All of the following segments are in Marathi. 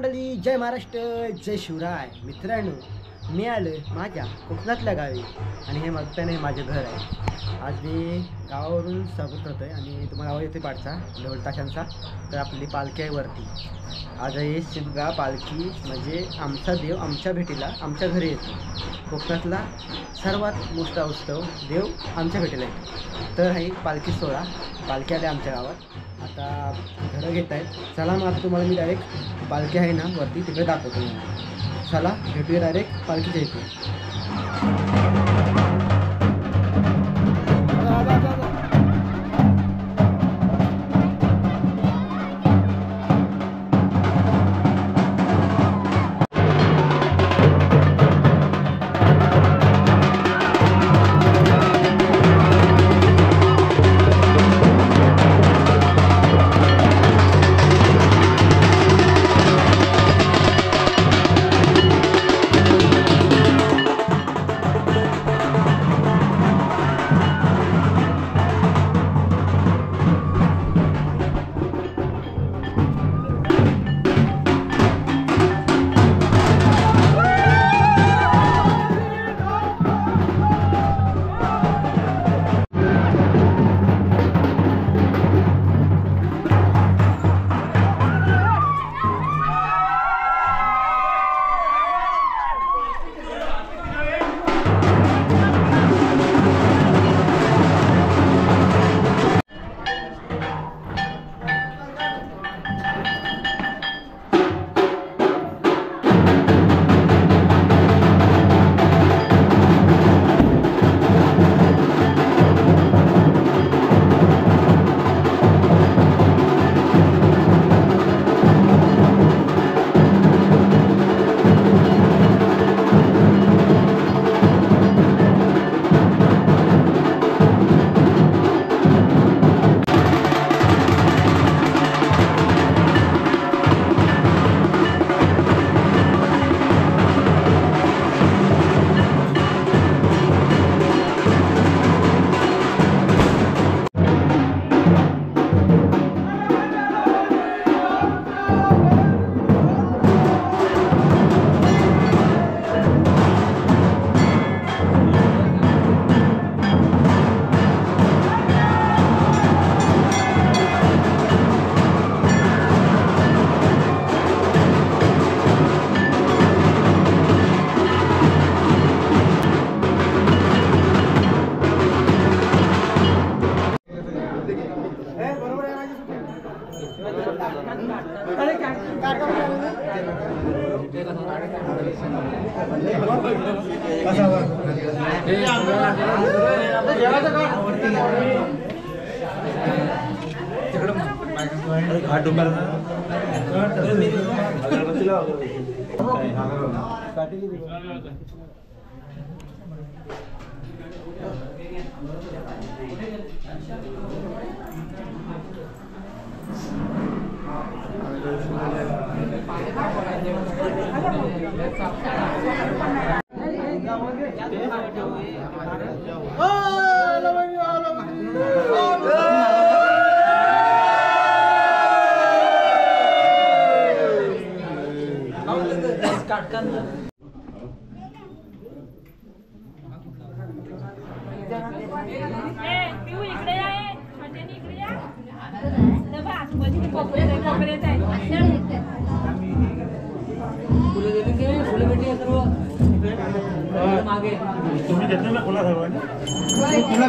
मंडळी, जय महाराष्ट्र, जय शिवराय. मित्रांनो, मी आलो माझ्या कोकणातल्या गावी आणि हे बघताना माझे घर आहे. आज मी गावावरून स्वागत करतो आहे आणि तुम्हाला आवाज येते पाठचा ढोल ताशांचा. तर आपली पालखी आहे वरती. आज हे शिमगा पालखी म्हणजे आमचा देव आमच्या भेटीला आमच्या घरी येतो. कोकणातला सर्वात मोठा उत्सव देव आमच्या भेटीला येतो. तर ही पालखी सोहळा, पालखी आल्या आमच्या गावात. आता घरं घेत आहेत. चला मग आता तुम्हाला मी डायरेक्ट पालखी आहे ना वरती तिकडे दाखवतो. चला भेटूया डायरेक्ट पालखीच्या इथे.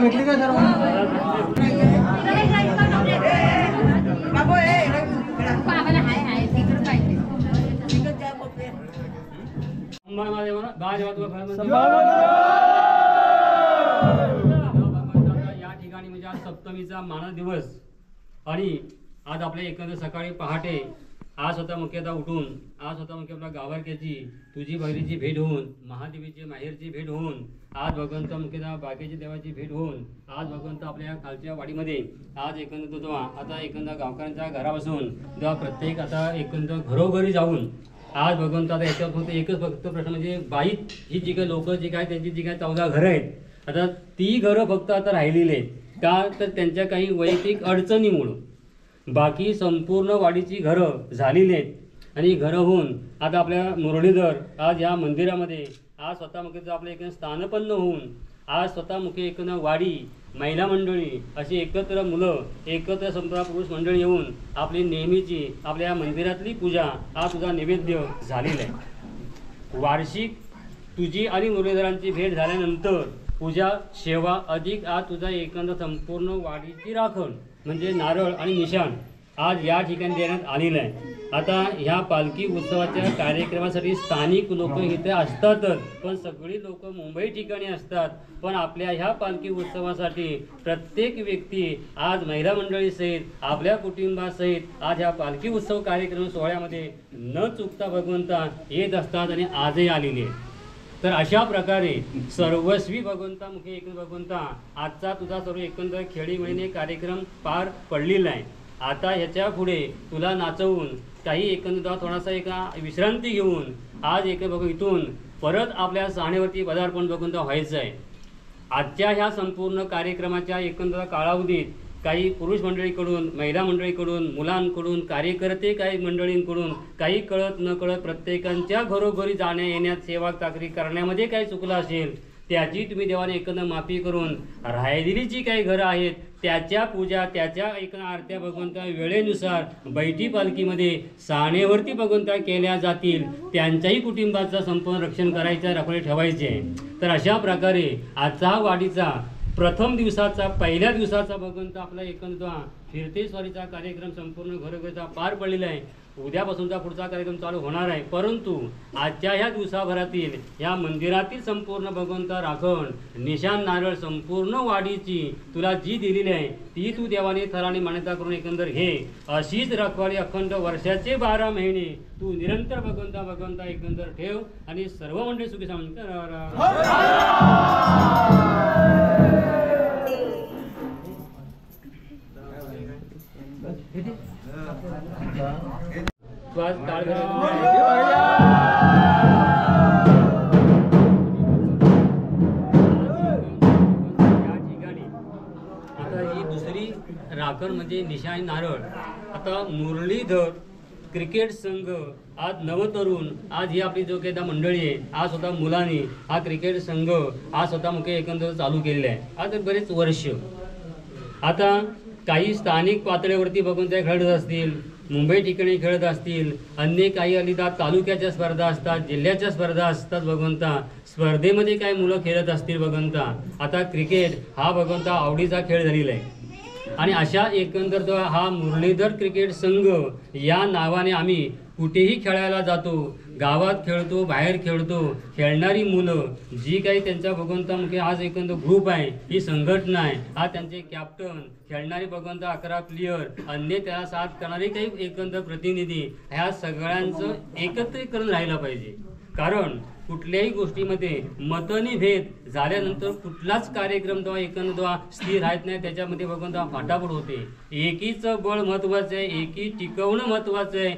भेटली का सर्व या ठिकाणी म्हणजे आज सप्तमीचा मानस दिवस आणि आज आपल्या एकंदर सकाळी पहाटे आज स्वतः मुख्यतः उठून आज स्वतः मुख्य आपल्या गावारक्याची तुझी बहिरीची भेट होऊन महादेवीची माहेरची भेट होऊन आज भगवंत मुख्यतः बागेची देवाची भेट होऊन आज भगवंत आपल्या खालच्या वाडीमध्ये आज एकंदर जेव्हा आता एकंदर गावकऱ्यांच्या घरापासून जेव्हा प्रत्येक आता एकंदर घरोघरी जाऊन आज भगवंत आता याच्यावर फक्त एकच फक्त प्रश्न म्हणजे बाईत ही जी काही लोक जी काय त्यांची जी काय 14 घरं आहेत आता ती घरं फक्त आता राहिलेली आहेत का तर त्यांच्या काही वैयक्तिक अडचणीमुळं बाकी संपूर्ण वाडीची घरं झालेली आहेत आणि घरहून आता आपल्या मुरलीधर आज या मंदिरामध्ये आज स्वतःमुखीचं आपलं एक स्थानपन्न होऊन आज स्वतःमुखी एक वाडी महिला मंडळी अशी एकत्र मुलं एकत्र संपूर्ण पुरुष मंडळी येऊन आपली नेहमीची आपल्या मंदिरातली पूजा हा तुझा नैवेद्य झालेला आहे. वार्षिक तुझी आणि मुरलीधरांची भेट झाल्यानंतर पूजा सेवा अधिक आज तुझा एकंदर संपूर्ण वाडीची राखण म्हणजे नारळ आणि निशाण आज या ठिकाणी देण्यात आलेलं आहे. आता ह्या पालखी उत्सवाच्या कार्यक्रमासाठी स्थानिक लोक इथे असतातच, पण सगळी लोक मुंबई ठिकाणी असतात. पण आपल्या ह्या पालखी उत्सवासाठी प्रत्येक व्यक्ती आज महिला मंडळीसहित आपल्या कुटुंबासहित आज ह्या पालखी उत्सव कार्यक्रम सोहळ्यामध्ये न चुकता भगवंता येत असतात आणि आजही आलेले आहेत. तर अशा प्रकारे सर्वस्वी भगवंतामुखे एक भगवंता आजचा तुझा सर्व एकंदर खेळी महिने कार्यक्रम पार पडलेला आहे. आता ह्याच्या पुढे तुला नाचवून काही एकंदर थोडासा एका विश्रांती घेऊन आज एक बघू इथून परत आपल्या साणेवरती पदार्पण भगवंता व्हायचं आहे. आजच्या ह्या संपूर्ण कार्यक्रमाच्या एकंदर कालावधीत काही पुरुष मंडळीकडून महिला मंडळीकडून मुलांकडून कार्यकर्ते काही मंडळींकडून काही कळत न कळत प्रत्येकांच्या घरोघरी जाण्या येण्यात सेवा चाकरी करण्यामध्ये काही चुकलं असेल त्याची तुम्ही देवाने एकंदर माफी करून राहिलेली जी काही घरं आहेत त्याच्या पूजा त्याच्या एकंदर आरत्या भगवंता वेळेनुसार बैठी पालखीमध्ये साणेवरती भगवंता केल्या जातील. त्यांच्याही कुटुंबाचं संपूर्ण रक्षण करायचं राखोळे ठेवायचे. तर अशा प्रकारे आजचा वाडीचा प्रथम दिवसाचा पहिल्या दिवसाचा भगवंता आपला एकंदर फिरते स्वारीचा कार्यक्रम संपूर्ण घरोघरीचा पार पडलेला आहे. उद्यापासूनचा पुढचा कार्यक्रम चालू होणार आहे. परंतु आजच्या ह्या दिवसाभरातील ह्या मंदिरातील संपूर्ण भगवंता राखण निशाण नारळ संपूर्ण वाडीची तुला जी दिलेली आहे ती तू देवाने थराने मान्यता करून एकंदर घे. अशीच रखवाली अखंड वर्षाचे 12 महिने तू निरंतर भगवंता एकंदर ठेव आणि सर्व मंडळी सुखी समजून राखण म्हणजे निशाणी नारळ. आता मुरलीधर क्रिकेट संघ आज नवतरुण आज ही आपली जो काही मंडळी आहे आज स्वतः मुलांनी हा क्रिकेट संघ आज स्वतः मुखे एकंदर चालू केलेला आहे. आज बरेच वर्ष आता काही स्थानिक पातळीवरती बघून ते खेळत असतील, मुंबई ठिकाणी खेळत असतील, अन्य काही अलिदा तालुक्याच्या स्पर्धा असतात, जिल्ह्याच्या स्पर्धा असतात. भगवंता स्पर्धेमध्ये काही मुलं खेळत असतील भगवंता. आता क्रिकेट हा भगवंता आवडीचा खेळ झालेला आहे आणि अशा एकंदर जो हा मुरलीधर क्रिकेट संघ या नावाने आम्ही कुठेही खेळायला जातो, गावात खेळतो, बाहेर खेळतो. खेळणारी मुलं जी काही त्यांच्या भगवंतामुखे आज एकंदर ग्रुप आहे ही संघटना आहे. हा त्यांचे कॅप्टन खेळणारे भगवंता 11 प्लेयर अन्य त्याला साथ करणारे काही एकंदर प्रतिनिधी ह्या सगळ्यांचं एकत्रीकरण राहिलं पाहिजे. कारण कुठल्याही गोष्टीमध्ये मतनी भेद झाल्यानंतर कुठलाच कार्यक्रम तेव्हा एकंदर स्थिर राहत नाही. त्याच्यामध्ये भगवंता फाटाफट होते. एकीचं बळ महत्वाचं आहे, एकी टिकवणं महत्वाचं आहे.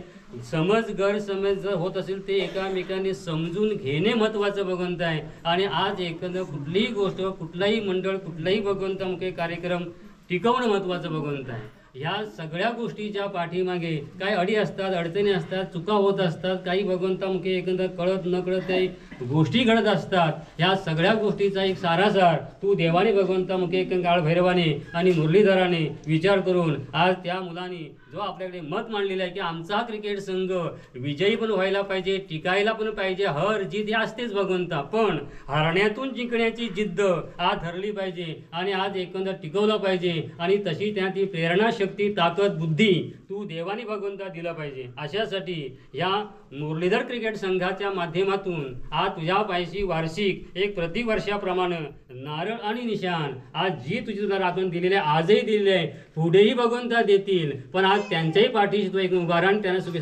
समज गैरसमज जर होत असेल ते एकामेकांनी समजून घेणे महत्त्वाचं भगवंत आहे. आणि आज एकंदर कुठलीही गोष्ट कुठलाही मंडळ कुठलाही भगवंतामुखे कार्यक्रम टिकवणं महत्त्वाचं भगवंत आहे. ह्या सगळ्या गोष्टीच्या पाठीमागे काही अडी असतात, अडचणी असतात, चुका होत असतात. काही भगवंतामुखे एकंदर कळत न कळत काही गोष्टी घडत असतात. ह्या सगळ्या गोष्टीचा एक सारासार तू देवाने भगवंतामुखे एक काळ भैरवाने आणि मुरलीधराने विचार करून आज त्या मुलांनी जो आपल्याकडे मत मांडलेला आहे की आमचा क्रिकेट संघ विजयी पण व्हायला पाहिजे, टिकायला पण पाहिजे. हर जिद्द ही असतेच भगवंता, पण हरण्यातून जिंकण्याची जिद्द आज धरली पाहिजे आणि आज एकंदर टिकवलं पाहिजे. आणि तशी त्या ती प्रेरणा शक्ती ताकद बुद्धी तू देवानी भगवंता दिला पाहिजे. अशासाठी या मुरलीधर क्रिकेट संघाच्या माध्यमातून आज तुझ्या पायशी वार्षिक एक प्रतिवर्षाप्रमाणे नारळ आणि निशाण आज जी तुझी तुला राखून दिलेले आजही दिलेले आहे, पुढेही भगवंता देतील. पण आज त्यांच्याही पाठीशी तो एक उभा राहून त्यांना सुखी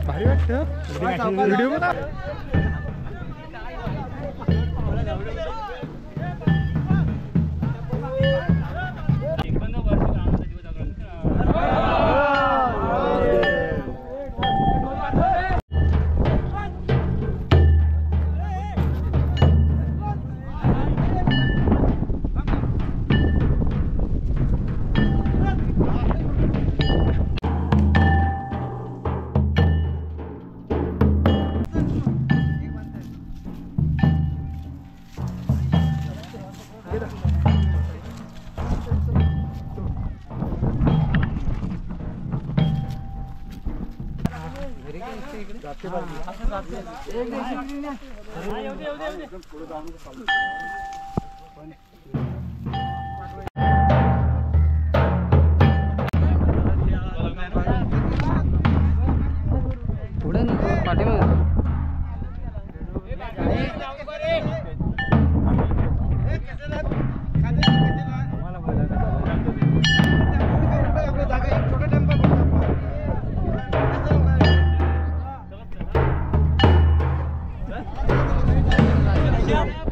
भारी वाटतं व्हिडिओ बघा. Yeah.